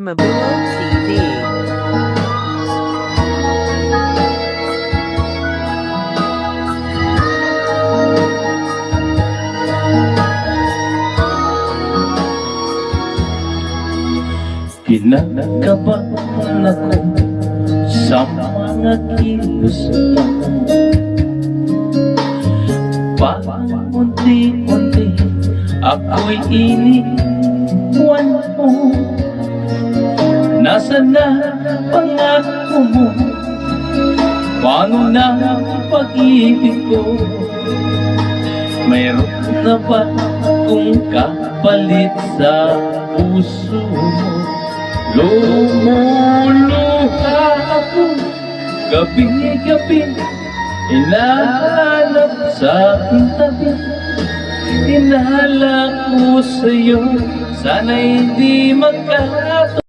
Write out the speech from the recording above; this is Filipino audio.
Mabuo TV. Kinakabahan ako sa mga kilos mo. Paunti-unti ako'y iniwan mo. Nasaan na pangako mo? Paano na pag-ibig ko? Mayroon na ba kung kapalit sa puso mo? Lumuluha ako gabi-gabi, hinahanap sa aking tabi. Hinahala ko sa'yo, sana'y di magkakato.